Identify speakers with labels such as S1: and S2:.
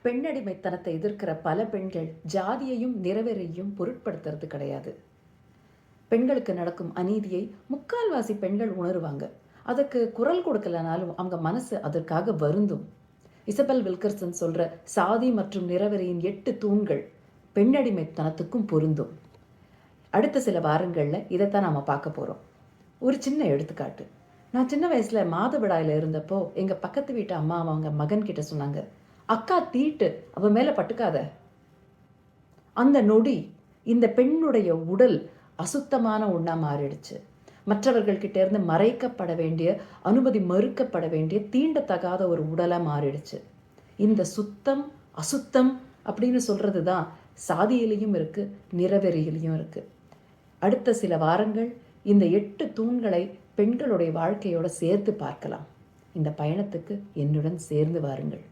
S1: பெண்ணடிமைத்தனத்தை எதிர்க்கிற பல பெண்கள் ஜாதியையும் நிறவெறியையும் பொருட்படுத்துறது கிடையாது. பெண்களுக்கு நடக்கும் அநீதியை முக்கால்வாசி பெண்கள் உணருவாங்க. அதுக்கு குரல் கொடுக்கலனாலும் அவங்க மனசு அதற்காக வருந்தும். இசபெல் வில்கர்சன் சொல்ற சாதி மற்றும் நிறவெறியின் 8 தூண்கள் பெண்ணடிமைத்தனத்துக்கும் பொருந்தும். அடுத்த சில வாரங்கள்ல இதைத்தான் நாம பார்க்க போறோம். ஒரு சின்ன எடுத்துக்காட்டு. நான் சின்ன வயசுல மாதவிடாயில இருந்தப்போ எங்க பக்கத்து வீட்டு அம்மா அவங்க மகன் கிட்ட சொன்னாங்க, அக்கா தீட்டு, அவ மேல பட்டுக்காத. அந்த நொடி இந்த பெண்ணுடைய உடல் அசுத்தமான ஒண்ணா மாறிடுச்சு. மற்றவர்கள் கிட்ட இருந்து மறைக்கப்பட வேண்டிய, அனுமதி மறுக்கப்பட வேண்டிய, தீண்டத்தகாத ஒரு உடலா மாறிடுச்சு. இந்த சுத்தம் அசுத்தம் அப்படின்னு சொல்றது தான் சாதியிலையும் இருக்கு, நிறவெறியிலையும் இருக்கு. அடுத்த சில வாரங்கள் இந்த 8 தூண்களை பெண்களுடைய வாழ்க்கையோட சேர்த்து பார்க்கலாம். இந்த பயணத்துக்கு என்னுடன் சேர்ந்து வாருங்கள்.